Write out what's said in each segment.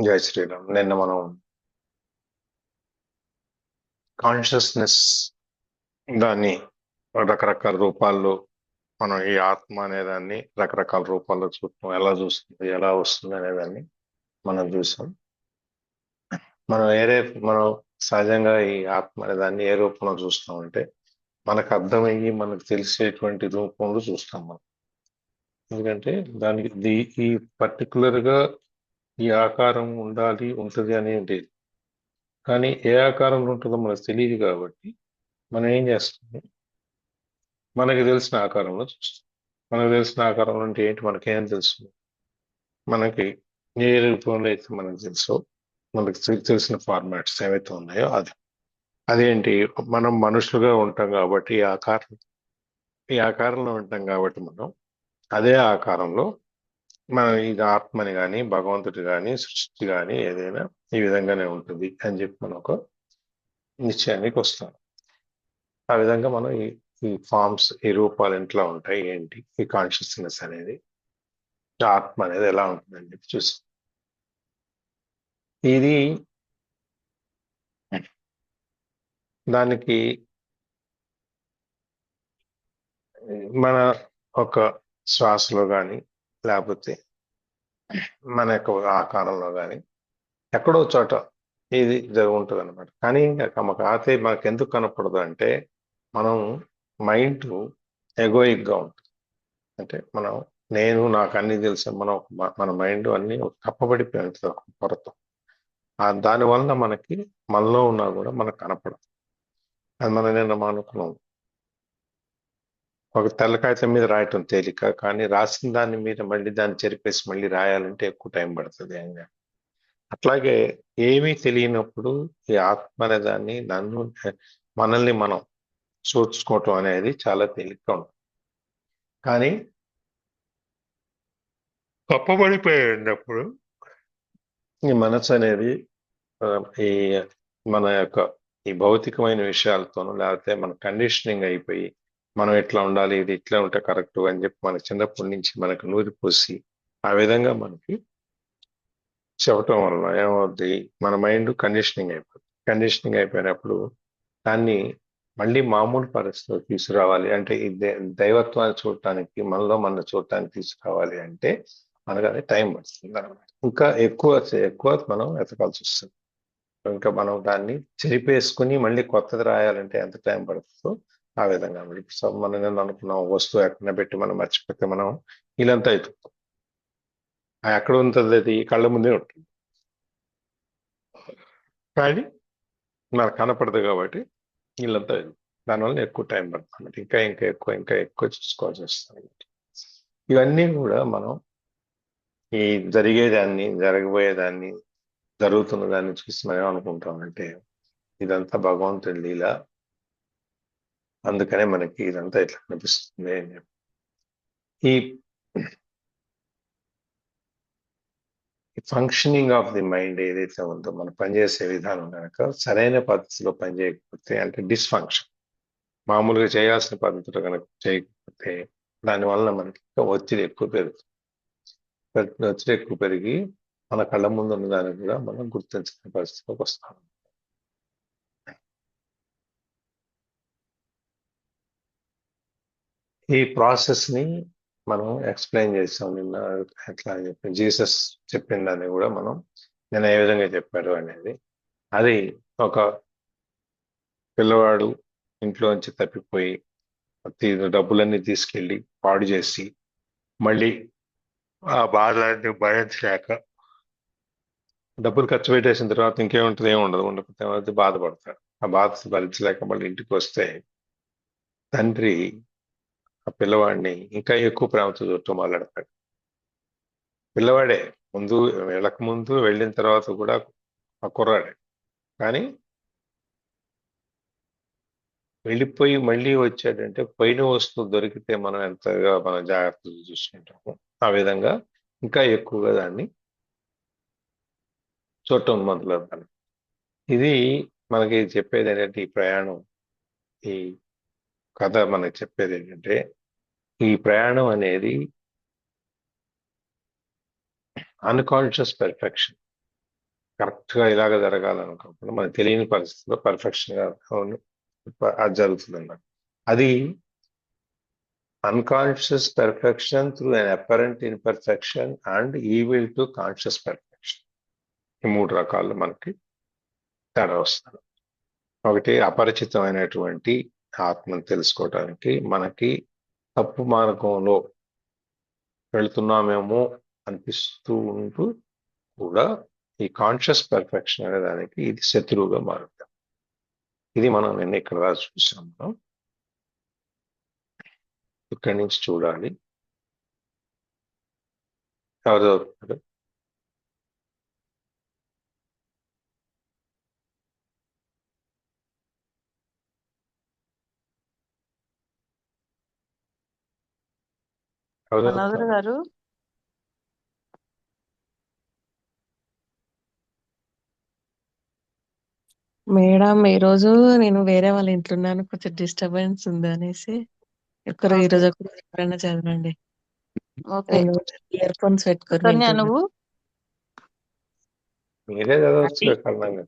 జై శ్రీరామ్. నిన్న మనం కాన్షియస్నెస్ దాన్ని రకరకాల రూపాల్లో మనం ఈ ఆత్మ అనే దాన్ని రకరకాల రూపాల్లో చూస్తాం, ఎలా చూస్తుంది, ఎలా వస్తుంది అనే దాన్ని మనం చూసాం. మనం మనం సహజంగా ఈ ఆత్మ అనే దాన్ని ఏ రూపంలో చూస్తామంటే మనకు అర్థమయ్యి మనకు తెలిసేటువంటి రూపంలో చూస్తాం మనం. ఎందుకంటే దానికి ఈ పర్టికులర్ గా ఈ ఆకారం ఉండాలి ఉంటది అనేది, కానీ ఏ ఆకారంలో ఉంటుందో మనకు తెలియదు కాబట్టి మనం ఏం చేస్తాం, మనకి తెలిసిన ఆకారంలో చూస్తాం. మనకు తెలిసిన ఆకారంలో అంటే ఏంటి, మనకేం తెలుసు, మనకి ఏ రూపంలో అయితే మనకు తెలుసో, మనకి తెలిసిన ఫార్మాట్స్ ఏవైతే ఉన్నాయో అదేంటి, మనం మనుషులుగా ఉంటాం కాబట్టి ఈ ఆకారంలో ఉంటాం కాబట్టి మనం అదే ఆకారంలో మనం ఇది ఆత్మని కానీ భగవంతుడి కానీ సృష్టి కానీ ఏదైనా ఈ విధంగానే ఉంటుంది అని చెప్పి మనం ఒక నిశ్చయానికి వస్తాం. ఆ విధంగా మనం ఈ ఫార్మ్స్, ఈ రూపాలు ఎట్లా ఉంటాయి, ఏంటి ఈ కాన్షియస్నెస్ అనేది, ఆత్మ అనేది ఎలా ఉంటుందని చెప్పి చూస్తాం. ఇది దానికి మన ఒక శ్వాసలో కానీ లేకపోతే మన యొక్క ఆకారంలో కానీ ఎక్కడో చోట ఇది ఉంటుంది అనమాట. కానీ మాకు మనకు ఎందుకు కనపడదు అంటే మనం మైండ్ ఎగోయిక్ గా ఉంటుంది. అంటే మనం నాకు అన్ని తెలుసు, మన మైండ్ అన్ని కప్పబడిపోయి ఉంటుంది ఒక పొరతో. దానివల్ల మనలో ఉన్నా కూడా మనకు కనపడదు. అది మనం అనుకున్నాం, ఒక తెల్ల కాగితం మీద రాయటం తేలిక, కానీ రాసిన దాని మీద మళ్ళీ దాన్ని చెరిపేసి మళ్ళీ రాయాలంటే ఎక్కువ టైం పడుతుంది. అట్లాగే ఏమీ తెలియనప్పుడు ఈ ఆత్మ అనే దాన్ని మనల్ని మనం చూసుకోవటం అనేది చాలా తేలిగ్గా ఉంటుంది. కానీ కప్పబడిపోయినప్పుడు ఈ మనసు అనేది ఈ మన యొక్క ఈ భౌతికమైన విషయాలతోనూ లేకపోతే మన కండిషనింగ్ అయిపోయి మనం ఎట్లా ఉండాలి, ఇది ఇట్లా ఉంటే కరెక్ట్ అని చెప్పి మన చిన్నప్పటి నుంచి మనకు నూరిపోసి ఆ విధంగా మనకి చెప్పటం వల్ల ఏమవుద్ది, మన మైండ్ కండిషనింగ్ అయిపోయినప్పుడు దాన్ని మళ్ళీ మామూలు పరిస్థితిలో తీసుకురావాలి అంటే ఈ దైవత్వాన్ని చూడటానికి, మనలో చూడటానికి తీసుకురావాలి అంటే మనకు అది టైం పడుతుంది అనమాట. ఇంకా ఎక్కువ మనం ఎతకాల్సి వస్తుంది. ఇంకా మనం దాన్ని చెరిపేసుకుని మళ్ళీ కొత్తది రాయాలంటే ఎంత టైం పడుతుందో ఆ విధంగా. ఇప్పుడు మనం నేను అనుకున్నాం వస్తువు ఎక్కడ పెట్టి మనం మర్చిపోతే మనం ఇలాంతా ఎతుకుతాం. ఎక్కడ ఉంటుంది, అది కళ్ళ ముందే ఉంటుంది కానీ మనకు కనపడదు కాబట్టి వీళ్ళంతా దానివల్ల ఎక్కువ టైం పడుతుంది. ఇంకా ఎక్కువ చూసుకోవాల్సి వస్తుంది. ఇవన్నీ కూడా మనం ఈ జరగబోయేదాన్ని, జరుగుతున్న దాన్ని చూసి మనం ఏమనుకుంటామంటే ఇదంతా భగవంతుడి లీల, అందుకనే మనకి ఇదంతా ఇట్లా కనిపిస్తుంది అని చెప్పి. ఈ ఫంక్షనింగ్ ఆఫ్ ది మైండ్ ఏదైతే ఉందో, మనం పనిచేసే విధానం కనుక సరైన పద్ధతిలో పనిచేయకపోతే, అంటే డిస్ఫంక్షన్, మామూలుగా చేయాల్సిన పద్ధతిలో కనుక చేయకపోతే దానివల్ల మనకి ఒత్తిడి ఎక్కువ పెరుగుతుంది. ఒత్తిడి ఎక్కువ పెరిగి మన కళ్ళ ముందు ఉన్న దాన్ని కూడా మనం గుర్తించని పరిస్థితిలోకి వస్తాం. ఈ ప్రాసెస్ ని మనం ఎక్స్ప్లెయిన్ చేసాం నిన్న. ఎట్లా అని చెప్పి జీసస్ చెప్పిన దాన్ని కూడా మనం నేను ఏ విధంగా చెప్పాడు అనేది, అది ఒక పిల్లవాడు ఇంట్లోంచి తప్పిపోయి డబ్బులన్నీ తీసుకెళ్ళి పాడు చేసి మళ్ళీ ఆ బాధలన్నీ భరించలేక డబ్బులు ఖర్చు పెట్టేసిన తర్వాత ఇంకేముంటుంది, ఏముండదు, ఉండకపోతే బాధపడతాడు. ఆ బాధ భరించలేక మళ్ళీ ఇంటికి వస్తే తండ్రి ఆ పిల్లవాడిని ఇంకా ఎక్కువ ప్రేమతో చూడటం మొదలెడతాడు. పిల్లవాడే ముందు వెళ్ళిన తర్వాత కూడా ఆ కుర్రాడే, కానీ వెళ్ళిపోయి మళ్ళీ వచ్చాడంటే పోయిన వస్తువు దొరికితే మనం ఎంతగా మనం జాగ్రత్తగా చూసుకుంటాము, ఆ విధంగా ఇంకా ఎక్కువగా దాన్ని చూడటం మొదలెడతాను. ఇది మనకి చెప్పేది ఏంటంటే, ఈ ప్రయాణం, ఈ కథ మనకి చెప్పేది ఏంటంటే, ఈ ప్రయాణం అనేది అన్కాన్షియస్ పెర్ఫెక్షన్. కరెక్ట్ గా ఇలాగ జరగాలనుకోకుండా మనకు తెలియని పరిస్థితిలో పర్ఫెక్షన్ గా అది జరుగుతుంది అన్నమాట. అది unconscious perfection through an apparent imperfection and evil to conscious perfection. ఈ 3 రకాలు మనకి తేడా వస్తుంది. ఒకటి అపరిచితమైనటువంటి ఆత్మను తెలుసుకోవడానికి మనకి తప్పు మార్గంలో వెళ్తున్నామేమో అనిపిస్తూ ఉంటూ కూడా ఈ కాన్షియస్ పెర్ఫెక్షన్ అనే దానికి ఇది శత్రువుగా మారుతుంది. ఇది మనం నిన్న ఇక్కడ దాకా చూసాం. మనం ఇక్కడి నుంచి చూడాలి. ఎవరు చదువుతున్నారు? ఎవరు మనోహర్ చదువుతున్నారు? గారు మేడం ఈరోజు నేను వేరే వాళ్ళ ఇంట్లో ఉన్నాను, కొంచెం డిస్టర్బెన్స్ ఉంది అనేసి ఈరోజు ఒకరు ఎవరైనా చదవండి. ఓకే నేను ఇయర్ ఫోన్స్ పెట్టుకొని కన్యా వింటున్నాను. నువ్వు మీరే చదవచ్చు కన్నా.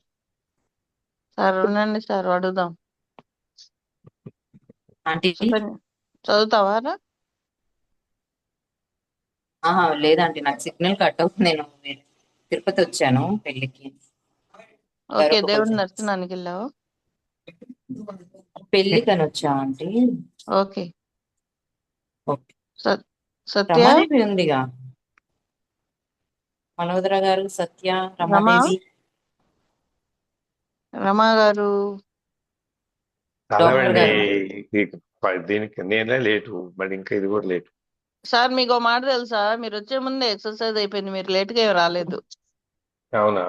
సార్ ఉండండి సార్ అడుగుదాం. ఆంటీ సుకన్య చదువుతావా రా? లేదంటే నాకు సిగ్నల్ కట్ అవుతుంది. నేను తిరుపతి వచ్చాను పెళ్లికి. ఓకే ఎవరో దేవుడి కొంచెం దర్శనానికి వెళ్ళావు? పెళ్లికని వచ్చా aunty. Okay okay. Satya Ramadevi ఉందిగా, మనోదర గారు, సత్య, రమాదేవి. రమా గారు డోమర్ గారు. దీనికి నేనే లేటు, మరి ఇంకా ఇది కూడా లేటు. సార్ మీకు ఒక మాట తెలుసా, మీరు వచ్చే ముందే ఎక్సర్సైజ్ అయిపోయింది, మీరు లేట్ గా ఏం రాలేదు. అవునా?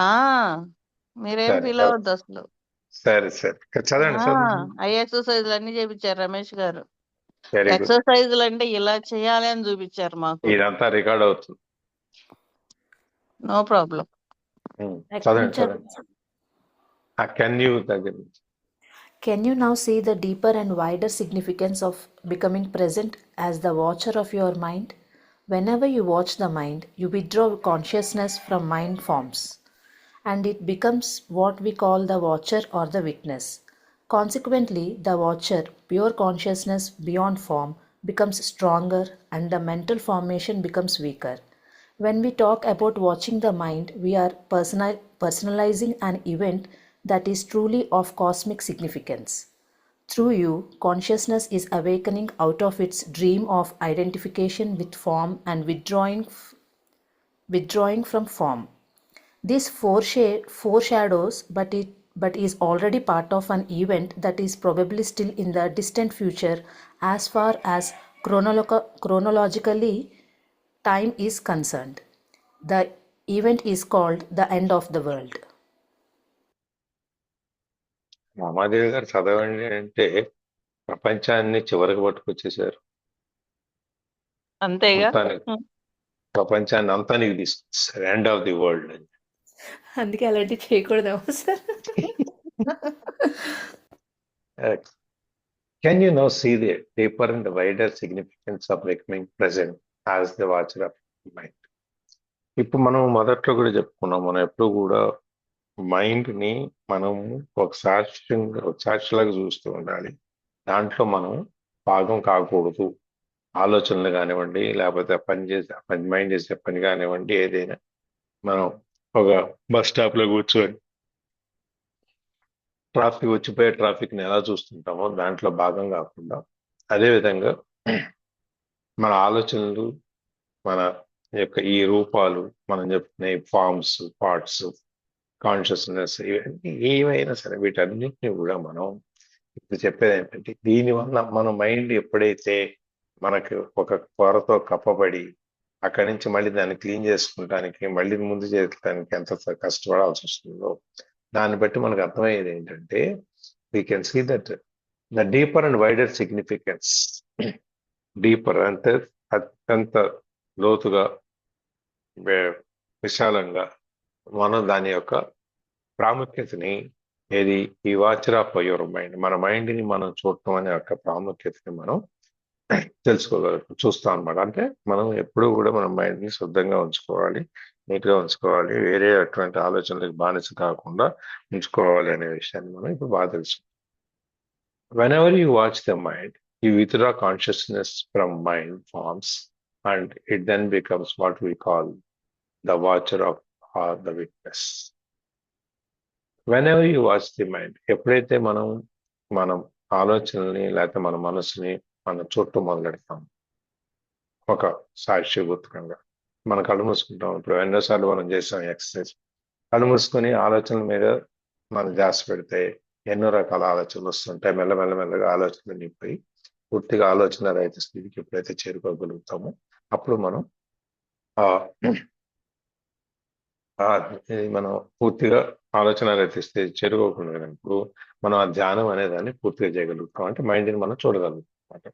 ఆ మీరేం సరే, ఫీల్ అవ్వద్దు అసలు. సరే సరే చదవండి చదవండి. ఐ ఎక్సర్సైజ్లు అన్ని చేపించారు రమేష్ గారు. Very good. ఎక్సర్సైజ్లు అంటే ఇలా చేయాలి అని చూపించారు మాకు. ఇదంతా రికార్డ్ అవుతుంది. No problem. చదవండి చదవండి. కెన్ యూ దగ్గర నుంచి. Can you now see the deeper and wider significance of becoming present as the watcher of your mind? Whenever you watch the mind, you withdraw consciousness from mind forms, and it becomes what we call the watcher or the witness. Consequently, the watcher, pure consciousness beyond form, becomes stronger and the mental formation becomes weaker. When we talk about watching the mind, we are personalizing an event that is truly of cosmic significance. Through you, consciousness is awakening out of its dream of identification with form and withdrawing from form. This foreshadows, but is already part of an event that is probably still in the distant future as far as chronologically time is concerned. The event is called the end of the world. Ramadevi గారు చదవండి అంటే ప్రపంచాన్ని చివరికి పట్టుకొచ్చేసారు. అంతేగా. ప్రపంచాన్ని అంతానికి తీసుకొచ్చేసారు. End of the world అని. అందుకే అలాంటి చేయకూడదేమో sir. Can you now see the deeper and wider significance of becoming present as the watcher of mind? ఇప్పుడు మనం మొదట్లో కూడా చెప్పుకున్నాం, మనం ఎప్పుడు కూడా మైండ్ ని మనం ఒక సాక్షిలాగా చూస్తూ ఉండాలి. దాంట్లో మనం భాగం కాకూడదు. ఆలోచనలు కానివ్వండి, లేకపోతే మైండ్ చేసే పని కానివ్వండి, ఏదైనా మనం ఒక బస్ స్టాప్ లో కూర్చొని ట్రాఫిక్ వచ్చిపోయే ట్రాఫిక్ ని ఎలా చూస్తుంటామో దాంట్లో భాగం కాకుండా, అదేవిధంగా మన ఆలోచనలు, మన యొక్క ఈ రూపాలు, మనం చెప్తున్న ఫార్మ్స్, పార్ట్స్, కాన్షియస్నెస్, ఇవన్నీ ఏమైనా సరే వీటన్నిటిని కూడా మనం ఇప్పుడు చెప్పేది ఏంటంటే, దీనివల్ల మన మైండ్ ఎప్పుడైతే మనకు ఒక పొరతో కప్పబడి అక్కడి నుంచి మళ్ళీ దాన్ని క్లీన్ చేసుకుంటానికి, మళ్ళీ ముందు చేయడానికి ఎంత కష్టపడాల్సి వస్తుందో దాన్ని బట్టి మనకు అర్థమయ్యేది ఏంటంటే, we can see that the deeper and wider significance. Deeper అంటే అత్యంత లోతుగా, విశాలంగా మనం దాని యొక్క ప్రాముఖ్యతని, ఏది ఈ వాచర్ ఆఫ్ యువర్ మైండ్, మన మైండ్ని మనం చూడటం అనే యొక్క ప్రాముఖ్యతని మనం తెలుసుకోగలుగుతాం, చూస్తాం అనమాట. అంటే మనం ఎప్పుడూ కూడా మన మైండ్ని శుద్ధంగా ఉంచుకోవాలి, నీట్గా ఉంచుకోవాలి, వేరే అటువంటి ఆలోచనలకు బానిస కాకుండా ఉంచుకోవాలి అనే విషయాన్ని మనం ఇప్పుడు బాగా తెలుసు. Whenever you watch the mind, you withdraw consciousness from mind forms, and it then becomes what we call the watcher of or the witness. Whenever you watch the mind, ఎప్పుడైతే మనం ఆలోచనల్ని లేకపోతే మన మనసుని మనం చూడటం మొదలెడతాం ఒక సాక్షిభూతకంగా, మన కళ్ళు మూసుకుంటాం. ఇప్పుడు ఎన్నోసార్లు మనం చేసాం ఎక్సర్సైజ్. కళ్ళు మూసుకొని ఆలోచనల మీద మనం ధ్యాస పెడితే ఎన్నో రకాల ఆలోచనలు వస్తుంటాయి. మెల్లమెల్లగా ఆలోచనలు నింపి పూర్తిగా ఆలోచన రహిత స్థితికి ఎప్పుడైతే చేరుకోగలుగుతామో అప్పుడు మనం మనం పూర్తిగా ఆలోచన రహిత స్థితి చేరుకోగలిగినప్పుడు మనం ఆ ధ్యానం అనేదాన్ని పూర్తిగా చేయగలుగుతాం. అంటే మైండ్ని మనం చూడగలుగుతాం అన్నమాట.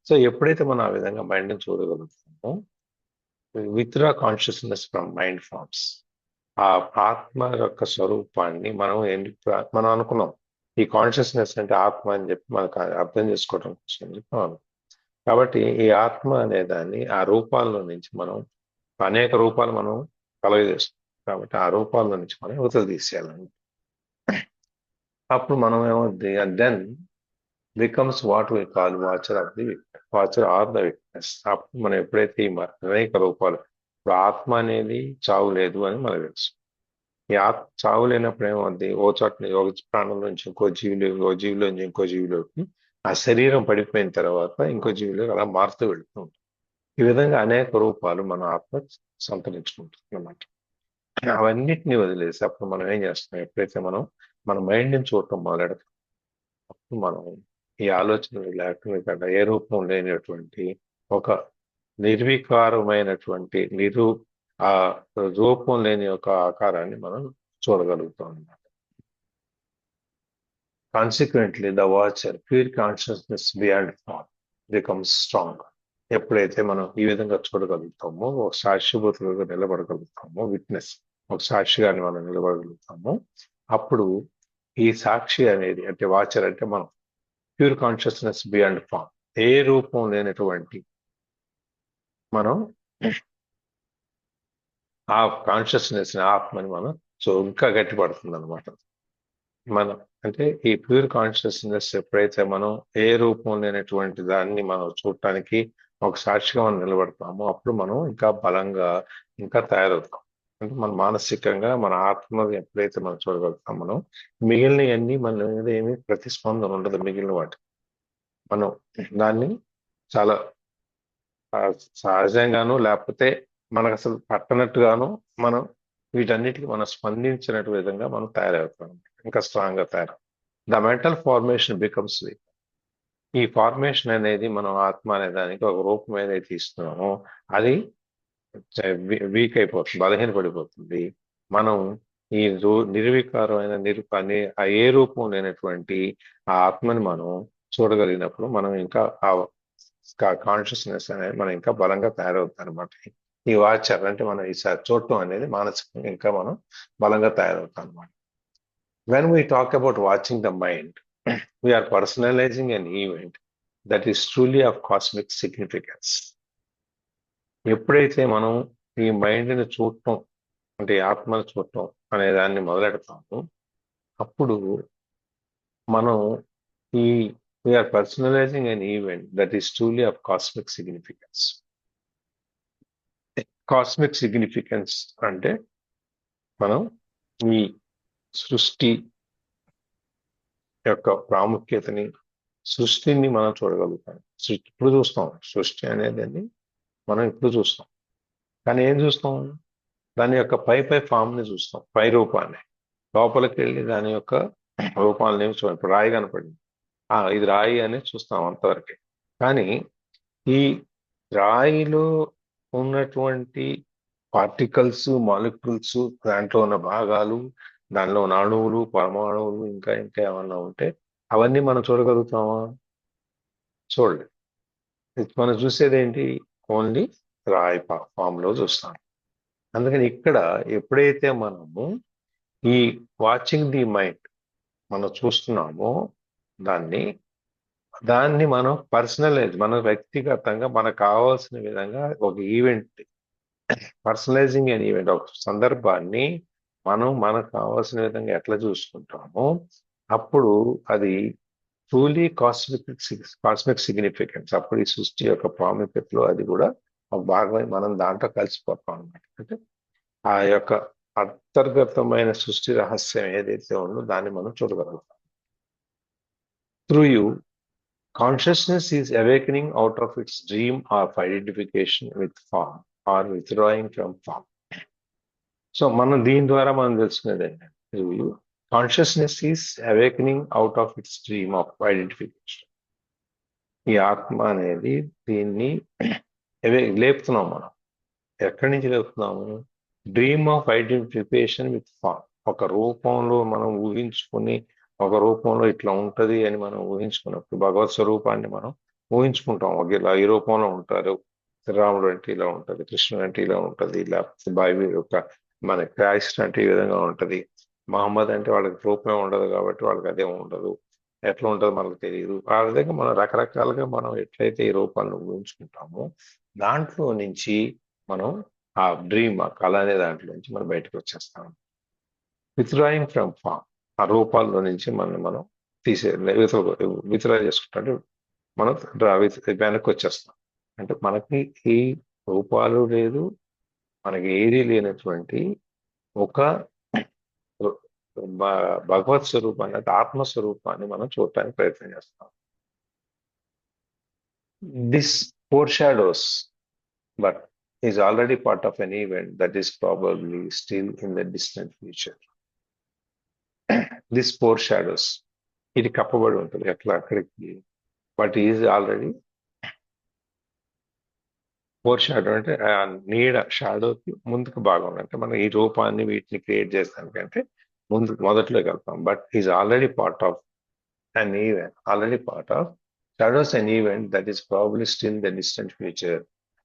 సో ఎప్పుడైతే మనం ఆ విధంగా మైండ్ని చూడగలుగుతామో, withdraw consciousness from mind forms, ఆ ఆత్మ యొక్క స్వరూపాన్ని మనం అనుకున్నాం. ఈ కాన్షియస్నెస్ అంటే ఆత్మ అని చెప్పి మనకు అర్థం చేసుకోవడం కోసం చెప్పాను. కాబట్టి ఈ ఆత్మ అనే దాన్ని ఆ రూపాల్లో నుంచి మనం అనేక రూపాలు మనం కలగజేస్తాం. కాబట్టి ఆ రూపాల్లో నుంచి మనం యువతలు తీసేయాలండి. అప్పుడు మనం ఏమవుద్ది, and then becomes what we call watcher or the witness. అప్పుడు మనం ఎప్పుడైతే ఈ అనేక రూపాలు, ఇప్పుడు ఆత్మ అనేది చావు లేదు అని మనకు తెలుసు. ఈ చావు లేనప్పుడు ఏమవుద్ది, ఓ చోట ఒక ప్రాణం నుంచి ఇంకో జీవిలో నుంచి ఇంకో జీవిలోకి ఆ శరీరం పడిపోయిన తర్వాత ఇంకో జీవిలోకి అలా మారుతూ వెళుతూ ఉంటుంది. ఈ విధంగా అనేక రూపాలు మన ఆత్మ సంతరించుకుంటుంది అన్నమాట. అవన్నిటిని వదిలేసి అప్పుడు మనం ఏం చేస్తాం, ఎప్పుడైతే మనం మన మైండ్ని చూడటం మొదలెడతాం అప్పుడు మనం ఈ ఆలోచనలు లేకుండా ఏ రూపం లేనటువంటి ఒక నిర్వికారమైనటువంటి ఆ రూపం లేని ఒక ఆకారాన్ని మనం చూడగలుగుతాం అన్నమాట. Consequently the watcher pure consciousness beyond form becomes strong. ఎప్పుడైతే మనం ఈ విధంగా చూడగలుగుతామో, ఒక సాక్షిభూతులుగా నిలబడగలుగుతామో, విట్నెస్ ఒక సాక్షిగాని మనం నిలబడగలుగుతామో, అప్పుడు ఈ సాక్షి అనేది అంటే వాచర్ అంటే మనం ప్యూర్ కాన్షియస్నెస్ బియాండ్ ఫామ్, ఏ రూపం లేనటువంటి మనం ఆ కాన్షియస్నెస్ ఆత్మని మనం ఇంకా గట్టిపడుతుంది అనమాట. మనం అంటే ఈ ప్యూర్ కాన్షియస్నెస్ ఎప్పుడైతే మనం ఏ రూపం లేనటువంటి దాన్ని మనం చూడటానికి ఒక సాక్షిగా మనం నిలబడతామో అప్పుడు మనం ఇంకా బలంగా ఇంకా తయారవుతాం. అంటే మన మానసికంగా మన ఆత్మ ఎప్పుడైతే మనం చూడగలుగుతాం, మనం మిగిలినవన్నీ మన మీద ఏమీ ప్రతిస్పందన ఉండదు. మిగిలిన వాటి మనం దాన్ని చాలా సహజంగాను లేకపోతే మనకు అసలు పట్టనట్టుగాను మనం వీటన్నిటికీ మనం స్పందించినట్టు విధంగా మనం తయారవుతాం, ఇంకా స్ట్రాంగ్ గా తయారవుతాం. The mental formation becomes weak. ఈ ఫార్మేషన్ అనేది మనం ఆత్మ అనే దానికి ఒక రూపం ఏదైతే ఇస్తున్నామో అది వీక్ అయిపోతుంది, బలహీనపడిపోతుంది. మనం ఈ నిర్వికారమైన ఏ రూపం లేనటువంటి ఆ ఆత్మని మనం చూడగలిగినప్పుడు మనం ఇంకా కాన్షియస్నెస్ అనేది మనం ఇంకా బలంగా తయారవుతాం అనమాట. ఈ వాచర్ అంటే మనం ఈసారి చూడటం అనేది మానసికంగా ఇంకా మనం బలంగా తయారవుతాం అనమాట. When we talk about watching the mind, we are personalizing an event that is truly of cosmic significance. ఎప్పుడైతే మనం ఈ మైండ్ని చూడటం అంటే ఆత్మను చూడటం అనే దాన్ని మొదలెడతాము అప్పుడు మనం we are personalising an event that is truly of cosmic significance. Cosmic significance అంటే మనం ఈ సృష్టి యొక్క ప్రాముఖ్యతని, సృష్టిని మనం చూడగలుగుతాం. ఇప్పుడు చూస్తాం సృష్టి అనేది మనం ఇప్పుడు చూస్తాం, కానీ ఏం చూస్తాం, దాని యొక్క పై ఫామ్ని చూస్తాం, పై రూపాన్ని. లోపలికి వెళ్ళి దాని యొక్క రూపాలని చూడండి. ఇప్పుడు రాయి కనపడింది, ఇది రాయి అని చూస్తాం అంతవరకే. కానీ ఈ రాయిలో ఉన్నటువంటి పార్టికల్స్, మాలిక్యూల్స్, దాంట్లో ఉన్న భాగాలు, దానిలో ఉన్న అణువులు, పరమాణువులు, ఇంకా ఏమన్నా ఉంటే అవన్నీ మనం చూడగలుగుతామా? చూడలేదు. మనం చూసేది ఏంటి, ఓన్లీ రాయి ఫామ్ లో చూస్తాం. అందుకని ఇక్కడ ఎప్పుడైతే మనము ఈ వాచింగ్ ది మైండ్ మనం చూస్తున్నామో దాన్ని దాన్ని మనం పర్సనలైజ్, మన వ్యక్తిగతంగా మనకు కావాల్సిన విధంగా ఒక ఈవెంట్, పర్సనలైజింగ్ అనే ఈవెంట్, ఒక సందర్భాన్ని మనం మనకు కావాల్సిన విధంగా ఎట్లా చూసుకుంటామో అప్పుడు అది ట్రూలీ కాస్మిక్ సిగ్నిఫికెన్స్. అప్పుడు ఈ సృష్టి యొక్క ప్రాముఖ్యతలో అది కూడా ఒక భాగమై మనం దాంట్లో కలిసిపోతాం అనమాట. అంటే ఆ యొక్క అంతర్గతమైన సృష్టి రహస్యం ఏదైతే ఉందో దాన్ని మనం చూడగలుగుతాం. Through you consciousness is awakening out of its dream of identification with form or withdrawing from form. So మనం దీని ద్వారా మనం తెలుసుకునేది ఏంటంటే consciousness is awakening out of its dream of identification. ఈ ఆత్మ అనేది దీన్ని లేపుతున్నాం మనం. ఎక్కడి నుంచి లేపుతున్నాము? Dream of identification with form. ఒక రూపంలో మనం ఊహించుకుని, ఒక రూపంలో ఇట్లా ఉంటది అని మనం ఊహించుకున్నప్పుడు భగవత్ స్వరూపాన్ని మనం ఊహించుకుంటాం. ఒక ఇలా ఈ రూపంలో ఉంటారు, శ్రీరాముడు అంటే ఇలా ఉంటది, కృష్ణుడు అంటే ఇలా ఉంటది, లేకపోతే బైబిల్ యొక్క మన క్రైస్ట్ అంటే ఈ విధంగా ఉంటది, మహమ్మద్ అంటే వాళ్ళకి రూపమే ఉండదు కాబట్టి వాళ్ళకి అదే ఉండదు, ఎట్లా ఉంటుందో మనకు తెలియదు. ఆ విధంగా మనం రకరకాలుగా మనం ఎట్లయితే ఈ రూపాలను ఊహించుకుంటామో దాంట్లో నుంచి మనం ఆ డ్రీమ్, ఆ కళ అనే దాంట్లో నుంచి మనం బయటకు వచ్చేస్తాం. విత్డ్రాయింగ్ ఫ్రమ్ ఫామ్, ఆ రూపాల్లో నుంచి మనం విత్డ్రా చేసుకుంటే మనం వెనక్కి వచ్చేస్తాం. అంటే మనకి ఈ రూపాలు లేదు, మనకి ఏది లేనటువంటి ఒక భగవత్ స్వరూపాన్ని, ఆత్మస్వరూపాన్ని మనం చూడటానికి ప్రయత్నం చేస్తాం. This foreshadows but is already part of an event that is probably still in the distant future. This foreshadows, ఇది కప్పబడి ఉంటుంది ఎట్లా అక్కడికి, బట్ ఈజ్ ఆల్రెడీ ఫోర్షాడో అంటే ఆ నీడ, షాడోకి ముందుకు భాగం. అంటే మనం ఈ రూపాన్ని వీటిని క్రియేట్ చేస్తానికంటే మొదట్లోకి వెళ్తాం. But is already part of an event, already part of shadows an event that is probably still in the distant future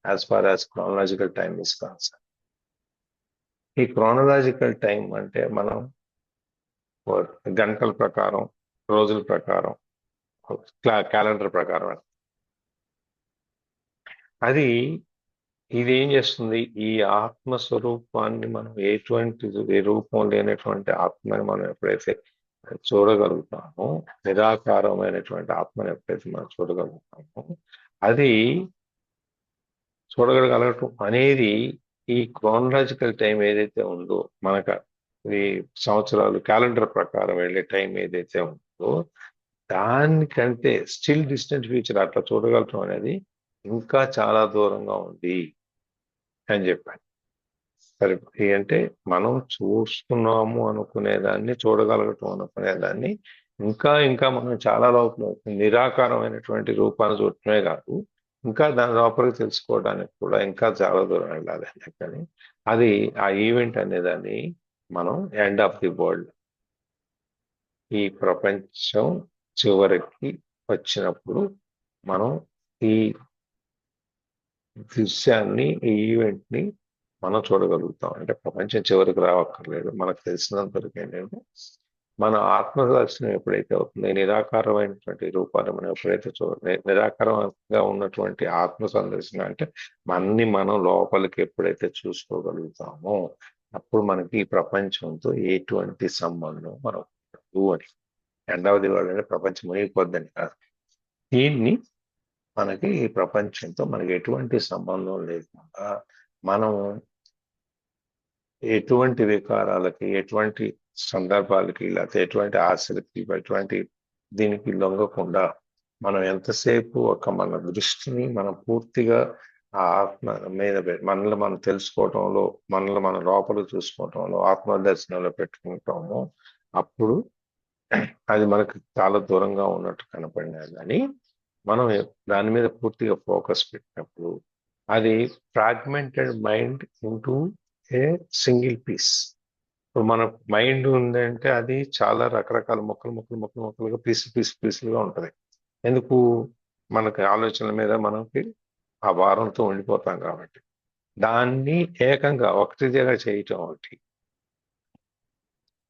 as far as chronological time is concerned. ఈ chronological time అంటే మనం గంటల ప్రకారం, రోజుల ప్రకారం, calendar ప్రకారం. అది ఇది ఏం చేస్తుంది? ఈ ఆత్మస్వరూపాన్ని మనం ఎటువంటి రూపం లేనటువంటి ఆత్మని మనం ఎప్పుడైతే చూడగలుగుతామో, నిరాకారమైనటువంటి ఆత్మని ఎప్పుడైతే మనం చూడగలుగుతామో, అది చూడగలగటం అనేది ఈ క్రోనలాజికల్ టైం ఏదైతే ఉందో, మనకు ఈ సంవత్సరాలు క్యాలెండర్ ప్రకారం వెళ్ళే టైం ఏదైతే ఉందో దానికంటే స్టిల్ డిస్టెంట్ ఫ్యూచర్ అట్లా చూడగలటం అనేది ఇంకా చాలా దూరంగా ఉంది అని చెప్పాను. సరే, అంటే మనం చూస్తున్నాము అనుకునేదాన్ని, చూడగలగటం అనుకునేదాన్ని ఇంకా ఇంకా మనం చాలా లోపల నిరాకారమైనటువంటి రూపాన్ని చూడటమే కాదు, ఇంకా దాని లోపలికి తెలుసుకోవడానికి కూడా ఇంకా చాలా దూరం వెళ్ళాలి. కానీ అది ఆ ఈవెంట్ అనేదాన్ని మనం ఎండ్ ఆఫ్ ది వరల్డ్, ఈ ప్రపంచం చివరికి వచ్చినప్పుడు మనం ఈ దృశ్యాన్ని, ఈ ఈవెంట్ ని మనం చూడగలుగుతాం. అంటే ప్రపంచం చివరికి రావక్కర్లేదు, మనకు తెలిసినంత వరకు ఏంటంటే మన ఆత్మదర్శనం ఎప్పుడైతే అవుతుంది, నిరాకారమైనటువంటి రూపాన్ని మనం ఎప్పుడైతే నిరాకారంగా ఉన్నటువంటి ఆత్మ సందర్శనం అంటే మనని మనం లోపలికి ఎప్పుడైతే చూసుకోగలుగుతామో అప్పుడు మనకి ఈ ప్రపంచంతో ఎటువంటి సంబంధం మనం అని. రెండవది వాళ్ళని ప్రపంచం మునిగిపోద్దని కాదు, దీన్ని మనకి ఈ ప్రపంచంతో మనకి ఎటువంటి సంబంధం లేకుండా మనం ఎటువంటి వికారాలకి, ఎటువంటి సందర్భాలకి, లేకపోతే ఎటువంటి ఆశలకి, ఎటువంటి దీనికి లొంగకుండా మనం ఎంతసేపు మన దృష్టిని మనం పూర్తిగా ఆ ఆత్మ మీద మనల్ని మనం తెలుసుకోవటంలో, మనల్ని మన లోపల చూసుకోవటంలో, ఆత్మదర్శనంలో పెట్టుకుంటామో అప్పుడు అది మనకు చాలా దూరంగా ఉన్నట్టు కనపడినా కానీ మనం దాని మీద పూర్తిగా ఫోకస్ పెట్టినప్పుడు అది fragmented mind into a single piece. ఇప్పుడు మన మైండ్ ఉందంటే అది చాలా రకరకాల మొక్కలుగా పీసులుగా ఉంటది. ఎందుకు? మనకి ఆలోచనల మీద మనకి ఆ భారంతో ఉండిపోతాం కాబట్టి. దాన్ని ఏకంగా ఒకటిగా చేయటం ఒకటి,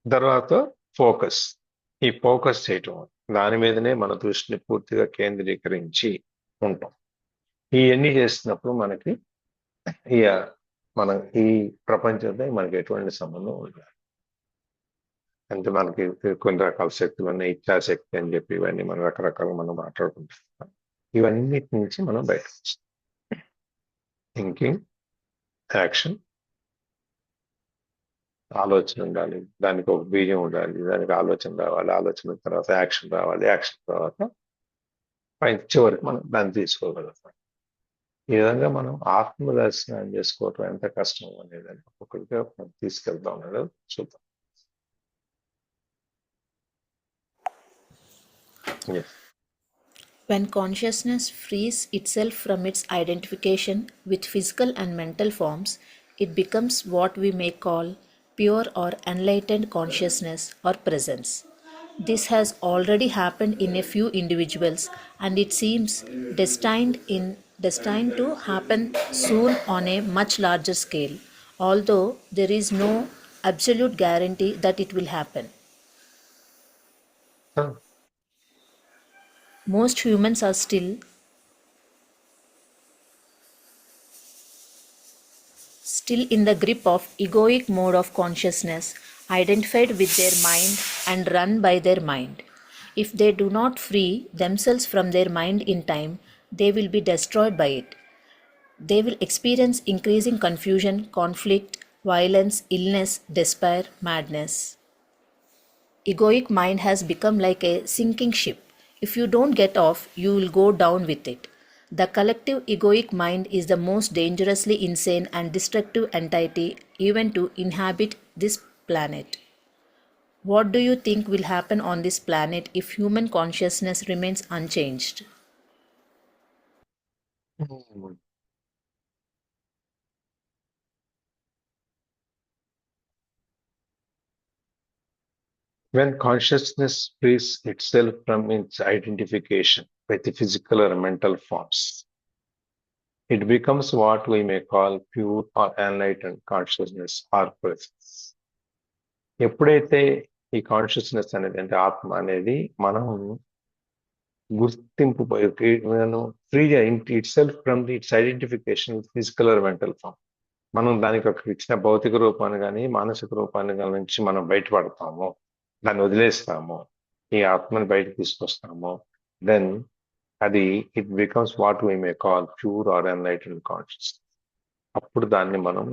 తర్వాత ఫోకస్, ఈ ఫోకస్ చేయటం దాని మీదనే మన దృష్టిని పూర్తిగా కేంద్రీకరించి ఉంటాం. ఇవన్నీ చేస్తున్నప్పుడు మనకి ఈ మన ఈ ప్రపంచంతో మనకి ఎటువంటి సంబంధం ఉండదు. అంటే మనకి కొన్ని రకాల శక్తులు ఉన్నాయి, ఇచ్ఛాశక్తి అని చెప్పి ఇవన్నీ మనం రకరకాలుగా మనం మాట్లాడుకుంటున్నాం. ఇవన్నిటి నుంచి మనం బయటకు వస్తాం. థింకింగ్, యాక్షన్, ఆలోచన ఉండాలి, దానికి ఒక బీజం ఉండాలి, దానికి ఆలోచన రావాలి, ఆలోచన తర్వాత యాక్షన్ రావాలి, యాక్షన్ తర్వాత పైన చివరికి మనం దాన్ని తీసుకోగలుగుతాం. ఈ విధంగా మనం ఆత్మదర్శనం చేసుకోవటం ఎంత కష్టం అనేది ఒక్కొక్కరిగా మనం తీసుకెళ్తాం అనేది చూద్దాం. Yes. When consciousness frees itself from its identification with physical and mental forms, it becomes what we may call pure or enlightened consciousness or presence. This has already happened in a few individuals, and it seems destined to happen soon on a much larger scale, although there is no absolute guarantee that it will happen. Huh. Most humans are still in the grip of egoic mode of consciousness, identified with their mind and run by their mind. If they do not free themselves from their mind in time, they will be destroyed by it. They will experience increasing confusion, conflict, violence, illness, despair, madness. Egoic mind has become like a sinking ship. If you don't get off, you will go down with it. The collective egoic mind is the most dangerously insane and destructive entity even to inhabit this planet. What do you think will happen on this planet if human consciousness remains unchanged? When consciousness frees itself from its identification with the physical or mental forms, it becomes what we may call pure or enlightened consciousness or presence. ఎప్పుడైతే ఈ consciousness అనేది అంటే ఆత్మ అనేది మనం గుర్తింపు ఫ్రీగా itself from its identification physical or mental form, మనం దానికి ఒక ఇచ్చిన భౌతిక రూపాన్ని కానీ మానసిక రూపాన్ని కానీ నుంచి మనం బయటపడతాము, దాన్ని వదిలేస్తాము, ఈ ఆత్మని బయటకు తీసుకొస్తాము, దెన్ అది it becomes what we may call pure or enlightened consciousness. అప్పుడు దాన్ని మనం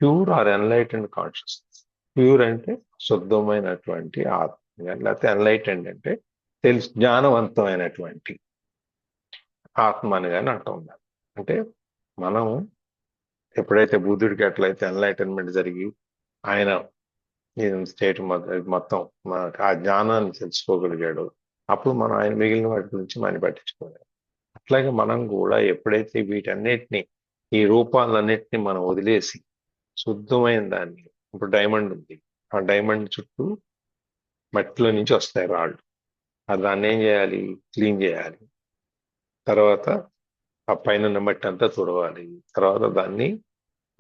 pure or enlightened consciousness, pure అంటే శుద్ధమైనటువంటి ఆత్మ, లేకపోతే ఎన్లైటెండ్ అంటే జ్ఞానవంతమైనటువంటి ఆత్మ అని కానీ అంటాం. అంటే మనం ఎప్పుడైతే బుద్ధుడికి ఎట్లయితే ఎన్లైటన్మెంట్ జరిగి ఆయన స్టేట్ మొత్తం ఆ జ్ఞానాన్ని తెలుసుకోగలిగాడు, అప్పుడు మనం ఆయన మిగిలిన వాటి గురించి మనం పట్టించుకోలేదు. అట్లాగే మనం కూడా ఎప్పుడైతే వీటన్నిటిని ఈ రూపాలన్నిటిని మనం వదిలేసి శుద్ధమైన దాన్ని, ఇప్పుడు డైమండ్ ఉంది, ఆ డైమండ్ చుట్టూ మట్టిలో నుంచి వస్తాయి రాళ్ళు, అది దాన్ని ఏం చేయాలి, క్లీన్ చేయాలి, తర్వాత ఆ పైన మట్టి అంతా తుడవాలి, తర్వాత దాన్ని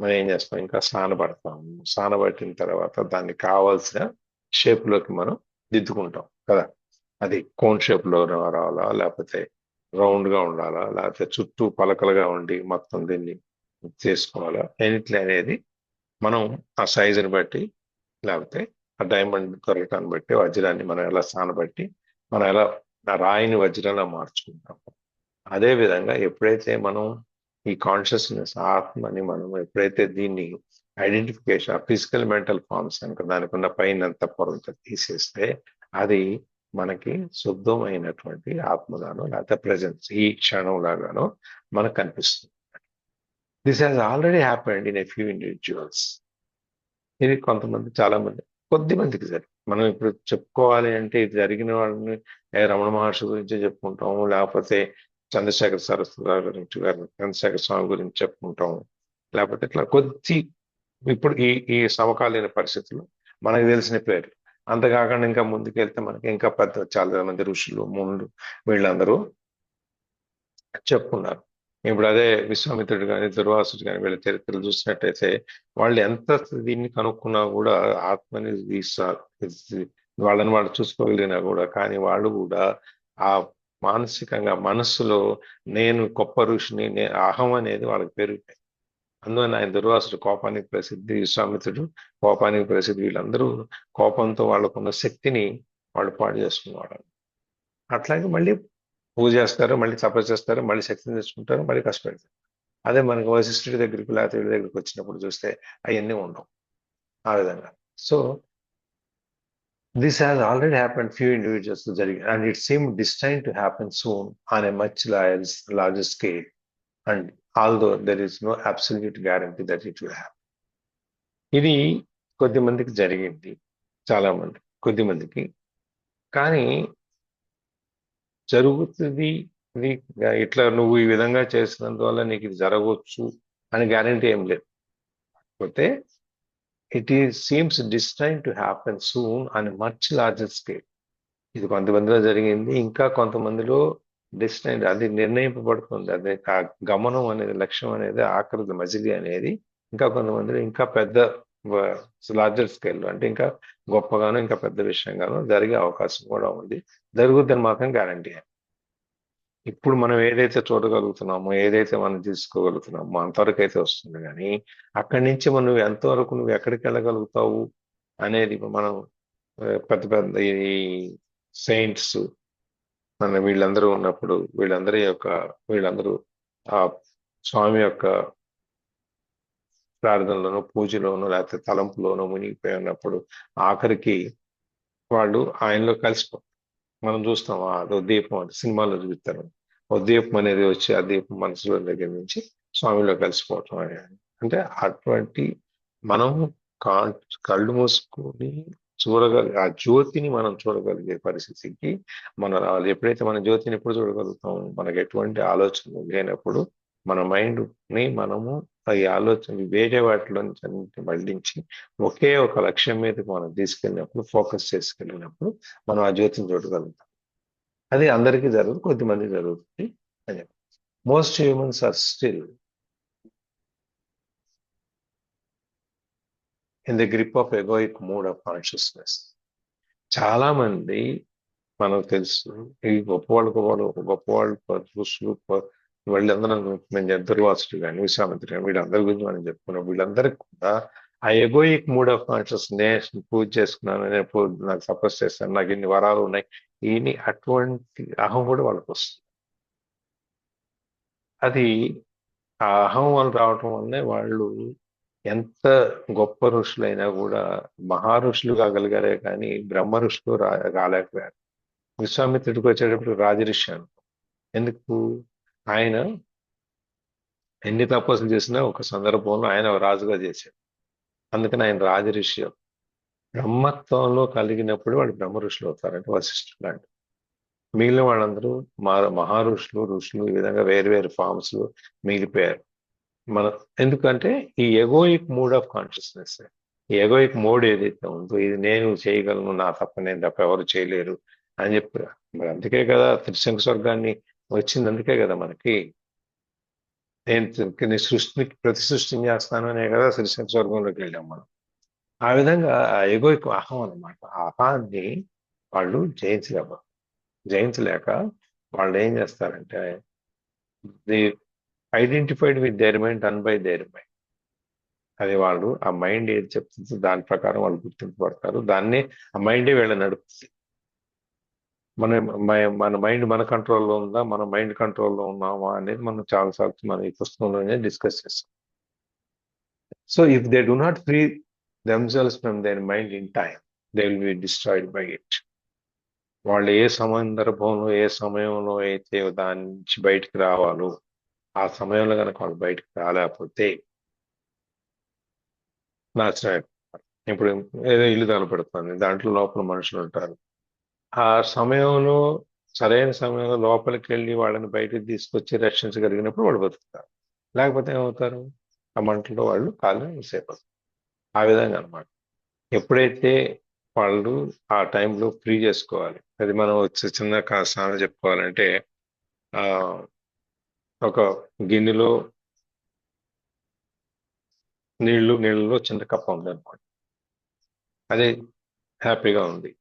మనం ఏం చేస్తాం, ఇంకా స్నానపడతాము, స్నానపట్టిన తర్వాత దాన్ని కావాల్సిన షేప్లోకి మనం దిద్దుకుంటాం కదా. అది కోన్ షేప్లో రావాలా, లేకపోతే రౌండ్గా ఉండాలా, లేకపోతే చుట్టూ పలకలుగా ఉండి మొత్తం దీన్ని చేసుకోవాలా, ఎనిట్లే అనేది మనం ఆ సైజుని బట్టి, లేకపోతే ఆ డైమండ్ దొరకటాన్ని బట్టి, వజ్రాన్ని మనం ఎలా స్నానబట్టి మనం ఎలా ఆ రాయిని వజ్రంలా మార్చుకుంటాం. అదేవిధంగా ఎప్పుడైతే మనం ఈ కాన్షియస్నెస్ ఆత్మని మనం ఎప్పుడైతే దీన్ని ఐడెంటిఫికేషన్ ఫిజికల్ మెంటల్ ఫార్మ్స్ కనుక దానికి ఉన్న పైనంత పొరంతా తీసేస్తే అది మనకి శుద్ధమైనటువంటి ఆత్మగానో లేకపోతే ప్రెజెన్స్ ఈ క్షణంలాగానో మనకు కనిపిస్తుంది. This has already happened in a few individuals. ఇది కొంతమంది, చాలా మంది, కొద్ది మందికి సరే. మనం ఇప్పుడు చెప్పుకోవాలి అంటే ఇది జరిగిన వాళ్ళని రమణ మహర్షి గురించి చెప్పుకుంటాము, లేకపోతే చంద్రశేఖర సరస్వతి గారి గురించి, చంద్రశేఖర స్వామి గురించి చెప్పుకుంటాం, లేకపోతే ఇట్లా కొద్ది ఇప్పుడు ఈ సమకాలీన పరిస్థితుల్లో మనకు తెలిసిన పేర్లు. అంతకాకుండా ఇంకా ముందుకెళ్తే మనకి ఇంకా పెద్ద చాలా మంది ఋషులు, మునులు, వీళ్ళందరూ చెప్పుకున్నారు. ఇప్పుడు అదే విశ్వామిత్రుడు కానీ దుర్వాసుడు కానీ వీళ్ళ చరిత్రలు చూసినట్టయితే వాళ్ళు ఎంత దీన్ని కనుక్కున్నా కూడా ఆత్మని వాళ్ళని వాళ్ళు చూసుకోగలిగినా కూడా, కానీ వాళ్ళు కూడా ఆ మానసికంగా మనస్సులో నేను గొప్ప ఋషిని, అహం అనేది వాళ్ళకి పెరిగిపోయింది. అందువల్ల ఆయన దుర్వాసుడు కోపానికి ప్రసిద్ధి, విశ్వామిత్రుడు కోపానికి ప్రసిద్ధి. వీళ్ళందరూ కోపంతో వాళ్ళకున్న శక్తిని వాళ్ళు పాడు చేసుకునేవాడు. అట్లాగే మళ్ళీ పూజ చేస్తారు, మళ్ళీ తపస్సు చేస్తారు, మళ్ళీ శక్తిని తెచ్చుకుంటారు, మళ్ళీ కష్టపెడతారు. అదే మనకు వశిష్ఠుడి దగ్గరికి లేకపోతే వీళ్ళ దగ్గరికి వచ్చినప్పుడు చూస్తే అవన్నీ ఉండవు ఆ విధంగా. So this has already happened few individuals to జరిగి, and it seemed destined to happen soon on a much larger scale, and although there is no absolute guarantee that it will happen. ఇది కొద్ది మందికి జరిగింది, చాలా మంది కొద్ది మందికి, కానీ జరుగుతుంది ఇది. ఇట్లా నువ్వు ఈ విధంగా చేసినందువల్ల నీకు ఇది జరగవచ్చు అని గ్యారంటీ ఏం లేదు. కాకపోతే it seems destined to happen soon on a much larger scale. ఇది కొంతమందిలో జరిగింది, ఇంకా కొంతమందిలో డెస్టైన్, అది నిర్ణయింపబడుతుంది. అదే ఆ గమనం అనేది, లక్ష్యం అనేది, ఆకృతి మజిలీ అనేది ఇంకా కొంతమందిలో ఇంకా పెద్ద లార్జర్ స్కేల్, అంటే ఇంకా గొప్పగానో ఇంకా పెద్ద విషయంగానో జరిగే అవకాశం కూడా ఉంది. జరుగుద్దని మాత్రం గ్యారంటీ. ఇప్పుడు మనం ఏదైతే చూడగలుగుతున్నామో, ఏదైతే మనం తీసుకోగలుగుతున్నామో అంతవరకు అయితే వస్తుంది, కానీ అక్కడి నుంచి మనం ఎంతవరకు నువ్వు ఎక్కడికి వెళ్ళగలుగుతావు అనేది మనం పెద్ద పెద్ద ఈ సెయింట్స్ మన వీళ్ళందరూ ఉన్నప్పుడు, వీళ్ళందరూ ఆ స్వామి యొక్క ప్రార్థనలోనో, పూజలోనో, లేకపోతే తలంపులోనో మునిగిపోయి ఉన్నప్పుడు ఆఖరికి వాళ్ళు ఆయనలో కలిసిపోతారు. మనం చూస్తాం అదో దీపం అంటే సినిమాలో చూస్తారు, ఓ దీపం అనేది వచ్చి ఆ దీపం మనసులో దగ్గర నుంచి స్వామిలో కలిసిపోవటం అనేది. అంటే అటువంటి మనం కళ్ళు మూసుకొని ఆ జ్యోతిని మనం చూడగలిగే పరిస్థితికి మనం రావాలి. ఎప్పుడైతే మన జ్యోతిని ఎప్పుడు చూడగలుగుతాం, మనకు ఎటువంటి ఆలోచనలు లేనప్పుడు మన మైండ్ ని మనము ఈ ఆలోచన వేరే వాటిలో మళ్ళించి ఒకే ఒక లక్ష్యం మీదకి మనం తీసుకెళ్ళినప్పుడు, ఫోకస్ చేసుకెళ్ళినప్పుడు మనం ఆ జ్యోతిని చూడగలుగుతాం. అది అందరికీ జరుగుతుంది, కొద్దిమంది జరుగుతుంది అని. Most humans are still in the grip of egoic mood of consciousness. చాలా మంది మనకు తెలుసు, ఈ గొప్పవాళ్ళు ఋషులు, వీళ్ళందరూ మేము దుర్వాసుడు కానీ, విశ్వామిత్రుడు కానీ, వీళ్ళందరి గురించి మనం చెప్పుకున్నాం. వీళ్ళందరికీ కూడా ఆ ఎగోయిక్ మూడ్ ఆఫ్ కాన్షియస్నెస్, పూజ చేసుకున్నాను, నేను నాకు తపస్సు చేస్తాను, నాకు ఇన్ని వరాలు ఉన్నాయి, ఈయన అటువంటి అహం కూడా వాళ్ళకి వస్తుంది. అది ఆ అహం వాళ్ళు రావటం వల్లే వాళ్ళు ఎంత గొప్ప ఋషులైనా కూడా మహారుషులు కాగలిగారే కానీ బ్రహ్మ ఋషులు కాలేకపోయారు. విశ్వామిత్రుడికి వచ్చేటప్పుడు రాజఋషి అనుకో. ఎందుకు? ఆయన ఎన్ని తపస్సులు చేసినా ఒక సందర్భంలో ఆయన రాజుగా చేశాడు. అందుకని ఆయన రాజఋషి. బ్రహ్మత్వంలో కలిగినప్పుడు వాళ్ళు బ్రహ్మ ఋషులు అవుతారంటే వశిష్ఠుడు లాంటి. మిగిలిన వాళ్ళందరూ ఋషులు ఈ విధంగా వేరు ఫార్మ్స్ లో మిగిలిపోయారు. ఎందుకంటే ఈ ఎగోయిక్ మూడ్ ఆఫ్ కాన్షియస్నెస్, ఈ ఎగోయిక్ మోడ్ ఏదైతే ఉందో, ఇది నేను చేయగలను, నా నేను తప్ప ఎవరు చేయలేరు అని చెప్పి. మరి అందుకే కదా త్రిశంకు స్వర్గాన్ని వచ్చింది, అందుకే కదా మనకి నేను సృష్టిని ప్రతి సృష్టిని చేస్తాను అనే కదా త్రిశంకు స్వర్గంలోకి వెళ్ళాం మనం. ఆ విధంగా ఆ ఎగోయిక్ అహం అన్నమాట. ఆ అహాన్ని వాళ్ళు జయించలేక వాళ్ళు ఏం చేస్తారంటే, the identified with their mind, done by their mind. అది వాళ్ళు ఆ మైండ్ ఏది చెప్తుందో దాని ప్రకారం వాళ్ళు గుర్తింపబడతారు. దాన్నే ఆ మైండే వీళ్ళని నడుపుతుంది. మన మైండ్ మన కంట్రోల్లో ఉందా, మన మైండ్ కంట్రోల్లో ఉన్నామా అనేది మనం చాలాసార్లు మన ఈ పుస్తకంలోనే డిస్కస్ చేస్తాం. So if they do not free themselves from their mind in time, they will be destroyed by it. వాళ్ళు ఏ సందర్భంలో, ఏ సమయంలో అయితే దాని నుంచి బయటకు రావాలో ఆ సమయంలో కనుక వాళ్ళు బయటకు రాలేకపోతే నాశనం అయిపోతారు. ఇప్పుడు ఏదో ఇల్లు తగలబడుతుంది, దాంట్లో లోపల మనుషులు ఉంటారు. ఆ సమయంలో, సరైన సమయంలో లోపలికి వెళ్ళి వాళ్ళని బయటకు తీసుకొచ్చి రక్షించగలిగినప్పుడు వాళ్ళు బతుకుతారు. లేకపోతే ఏమవుతారు? ఆ మంటలో వాళ్ళు కాలం సేపడతారు. ఆ విధంగా అనమాట. ఎప్పుడైతే వాళ్ళు ఆ టైంలో ఫ్రీ చేసుకోవాలి. అది మనం వచ్చి చిన్న కాస్త చెప్పుకోవాలంటే, ఒక గిన్నెలో నీళ్ళలో చిన్న కప్ప ఉంది అనుకోండి, అదే హ్యాపీగా ఉంది.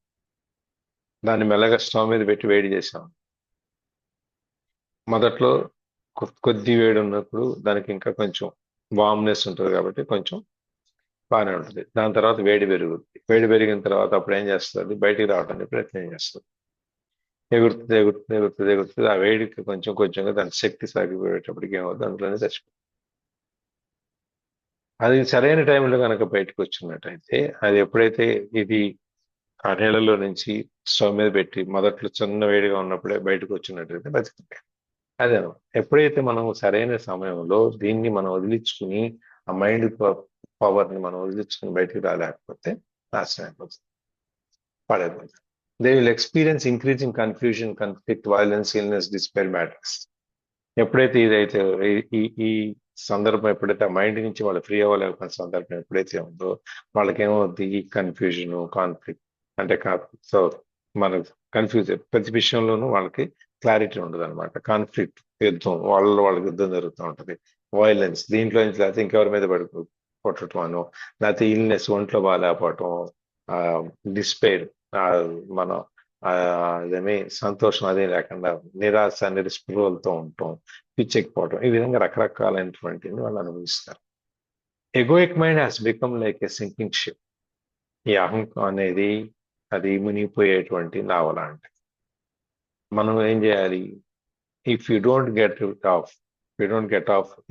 దాన్ని మెల్లగా స్టవ్ మీద పెట్టి వేడి చేసాం. మొదట్లో కొద్ది వేడి ఉన్నప్పుడు దానికి ఇంకా కొంచెం వామ్నెస్ ఉంటుంది కాబట్టి కొంచెం బాగానే ఉంటుంది. దాని తర్వాత వేడి పెరుగుతుంది. వేడి పెరిగిన తర్వాత అప్పుడు ఏం చేస్తుంది, బయటికి రావడానికి ప్రయత్నం చేస్తుంది. ఎగురుతుంది ఎగురుతుంది ఎగురుతుంది ఎగురుతుంది. ఆ వేడికి కొంచెం కొంచెంగా దాని శక్తి సాగిపోయేటప్పటికి ఏమవుతుంది, అందులోనే చచ్చిపోతుంది. అది సరైన టైంలో కనుక బయటకు వచ్చినట్టయితే, అది ఎప్పుడైతే ఇది ఆ నీళ్ళలో నుంచి స్టవ్ మీద పెట్టి మొదట్లో చిన్న వేడిగా ఉన్నప్పుడే బయటకు వచ్చినట్టయితే బతుకుంటాయి. అదే ఎప్పుడైతే మనం సరైన సమయంలో దీన్ని మనం వదిలించుకుని, ఆ మైండ్ పవర్ ని మనం వదిలించుకుని బయటికి రాలేకపోతే నాశనం అయిపోతుంది, పడైపోతుంది. They will experience increasing confusion, conflict, violence, illness, despair, matters. ఎప్పుడైతే ఇదైతే ఈ సందర్భం ఎప్పుడైతే ఆ మైండ్ నుంచి వాళ్ళు ఫ్రీ అవ్వలేకపోయిన సందర్భం ఎప్పుడైతే ఉందో, వాళ్ళకి ఏమవుద్ది, ఈ కన్ఫ్యూజన్, కాన్ఫ్లిక్ట్ అంటే సో మన కన్ఫ్యూజ్ ప్రతి విషయంలోనూ వాళ్ళకి క్లారిటీ ఉండదు అనమాట. కాన్ఫ్లిక్ట్, యుద్ధం, వాళ్ళకి యుద్ధం జరుగుతూ ఉంటుంది. వైలెన్స్, దీంట్లో నుంచి లేకపోతే ఇంకెవరి మీద కొట్టడం అను, లేకపోతే ఇల్నెస్, ఒంట్లో బాగాలేకపోవటం, డిస్పైర్, మన అదేమి సంతోషం అదే లేకుండా నిరాశ నిస్పృహలతో ఉండటం, పిచ్చెక్కిపోవటం, ఈ విధంగా రకరకాలైనటువంటి వాళ్ళు అనుభవిస్తారు. Egoic mind has become like a sinking ship. ఈ అహంకారం అనేది అది మునిగిపోయేటువంటి నావ లాంటిది. మనం ఏం చేయాలి, if you don't get off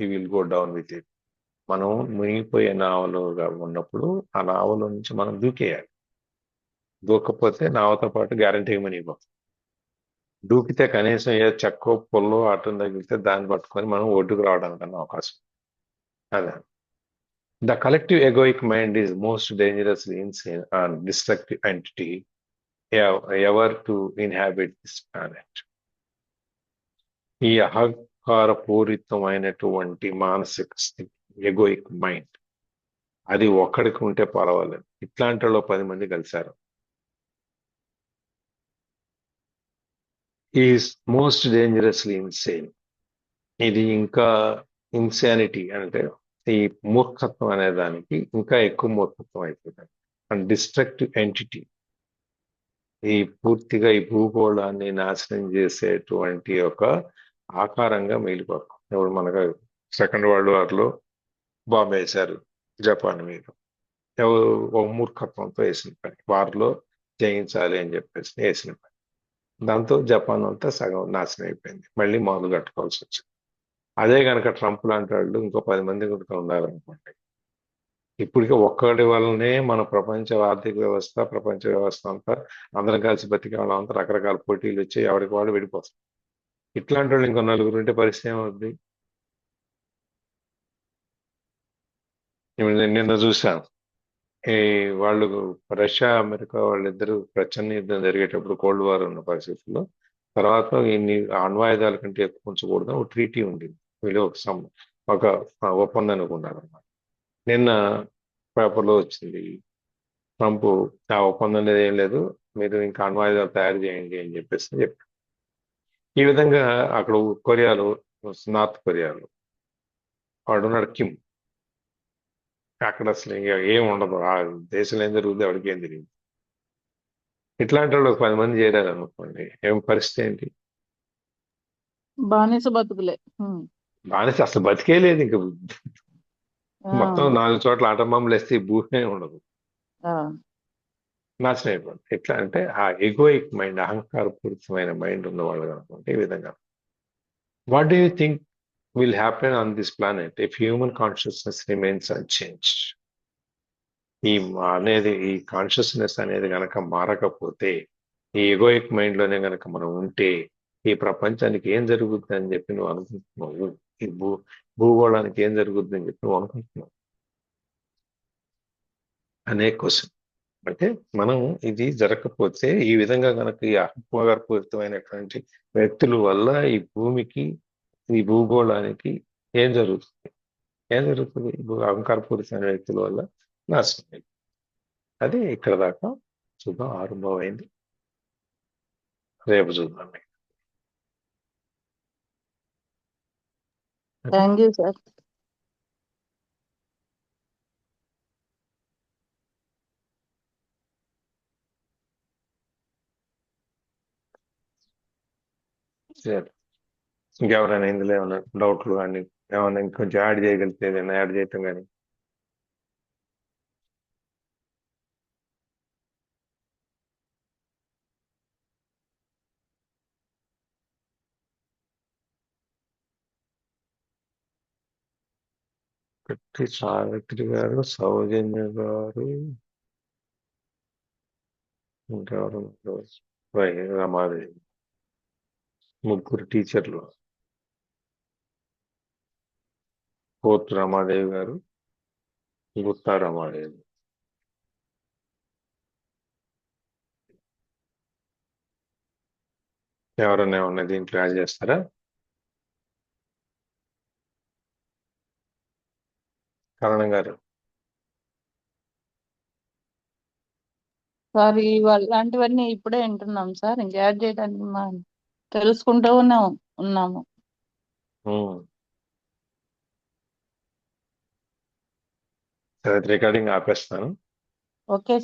you will go down with it. మనం మునిగిపోయే నావలోగా ఉన్నప్పుడు ఆ నావలో నుంచి మనం దూకేయాలి. దూకపోతే నావతో పాటు గ్యారంటీగా మునిగిపోతాం. దూకితే కనీసం ఏ చెక్కో పొల్లో అటం తగిలితే దాన్ని పట్టుకొని మనం ఒడ్డుకు రావడానికన్నా అవకాశం. అదే the collective egoic mind is most dangerously insane and destructive entity ever to inhabit this planet. ఈ అహంకార పూరితమైనటువంటి మానసిక స్థితి, ఎగోయిక్ మైండ్, అది ఒక్కడికి ఉంటే పర్వాలేదు. ఇట్లాంటి వాళ్ళు 10 మంది కలిశారు, ఈజ్ మోస్ట్ డేంజరస్లీ ఇన్సేన్. ఇది ఇంకా ఇన్సానిటీ అంటే ఈ మూర్ఖత్వం అనే దానికి ఇంకా ఎక్కువ మూర్ఖత్వం అయిపోతుంది. అండ్ డిస్ట్రక్టివ్ ఎంటిటీ, ఈ పూర్తిగా ఈ భూగోళాన్ని నాశనం చేసేటువంటి ఒక ఆకారంగా మిగిలిపోతాం. ఇప్పుడు మనకు సెకండ్ వరల్డ్ వార్లో బాంబు వేశారు జపాన్ మీద, ఒక మూర్ఖత్వంతో వేసిన పని, వారిలో జయించాలి అని చెప్పేసి వేసిన పని. దాంతో జపాన్ అంతా సగం నాశనం అయిపోయింది, మళ్ళీ మొదలు కట్టుకోవాల్సి వచ్చింది. అదే కనుక ట్రంప్ లాంటి వాళ్ళు ఇంకో 10 మంది కనుక ఉన్నారనుకోండి, ఇప్పటికే ఒక్కడి వల్లనే మన ప్రపంచ ఆర్థిక వ్యవస్థ, ప్రపంచ వ్యవస్థ అంతా అందరం కలిసి బతికే వాళ్ళంతా రకరకాల పోటీలు వచ్చి ఎవరికి వాళ్ళు విడిపోతారు. ఇట్లాంటి వాళ్ళు ఇంకో 4 ఉంటే పరిస్థితి ఏమవుద్ది? నేను నిన్న చూశాను, ఈ వాళ్ళు రష్యా అమెరికా వాళ్ళిద్దరూ ప్రచన్న యుద్ధం జరిగేటప్పుడు, కోల్డ్ వార్ ఉన్న పరిస్థితుల్లో, తర్వాత ఇన్ని అణ్వాయుధాల కంటే ఎక్కువ ఉంచకూడదు ఒక ట్రీటీ ఉండింది. వీళ్ళు ఒక ఒప్పందానికి ఉన్నారన్నమాట. నిన్న పేపర్లో వచ్చింది, ట్రంప్ ఆ ఒప్పందం అనేది ఏం లేదు, మీరు ఇంకా అణ్వాయుధాలు తయారు చేయండి అని చెప్పేసి చెప్పారు. ఈ విధంగా అక్కడ కొరియాలో, నార్త్ కొరియాలో వాడున్నాడు కిమ్, అక్కడ అసలు ఇంకా ఏం ఉండదు, ఆ దేశంలో ఏం జరుగుతుంది ఎవరికి ఏం తెలియదు. ఇట్లాంటి వాళ్ళు 10 మంది చేరారు అనుకోండి, ఏం పరిస్థితి ఏంటి? బానిస బతుకులే. బానిస అసలు బతికే లేదు ఇంక. ఆ, మొత్తం 4 చోట్ల ఆటం బాంబులు వేస్తే ఈ భూమే ఉండదు, ఆ. నాశనం అయిపోతుంది. ఎట్లా అంటే ఆ ఎగోయిక్ మైండ్, అహంకారపూరితమైన మైండ్ ఉన్న వాళ్ళు అనుకుంటే ఈ విధంగా. What do you think will happen on this planet if human consciousness remains unchanged? ఈ కాన్షియస్నెస్ అనేది గనక మారకపోతే, ఈ ఎగోయిక్ మైండ్ లోనే గనక మనం ఉంటే, ఈ ప్రపంచానికి ఏం జరుగుతుంది అని చెప్పి నువ్వు అనుకుంటున్నావు? ఈ భూగోళానికి ఏం జరుగుతుంది అని చెప్పి నువ్వు అనుకుంటున్నావు అనే క్వశ్చన్. అంటే మనం ఇది జరగకపోతే, ఈ విధంగా గనక ఈ అహంకారపూరితమైనటువంటి వ్యక్తుల వల్ల ఈ భూమికి, ఈ భూగోళానికి ఏం జరుగుతుంది? ఏం జరుగుతుంది? అహంకారపూరితమైన వ్యక్తుల వల్ల నాశనం. అది ఇక్కడ దాకా చూద్దాం, ఆరంభం అయింది. రేపు చూద్దాం. Thank you sir. చేయాలి. ఇంకెవరైనా ఇందులో ఏమైనా డౌట్లు కానీ ఏమైనా ఇంకొంచెం యాడ్ చేయగలిగితే ఏదైనా యాడ్ చేయటం కానీ. కట్టి సావిత్రి గారు, సౌజన్య గారు, ఇంకెవరు రమాదేవి, ముగ్గురు టీచర్లు. ఫోర్త్ రమాదేవి గారు, గుత్తా రమాదేవి. ఎవరైనా ఏమన్నా దీంట్లో యాడ్ చేస్తారా? కరణం గారు. సార్ ఇలాంటివన్నీ ఇప్పుడే వింటున్నాం సార్. ఇంకా యాడ్ చేయడానికి తెలుసుకుంటూ ఉన్నాము. సరే, రికార్డింగ్ ఆపేస్తాను. ఓకే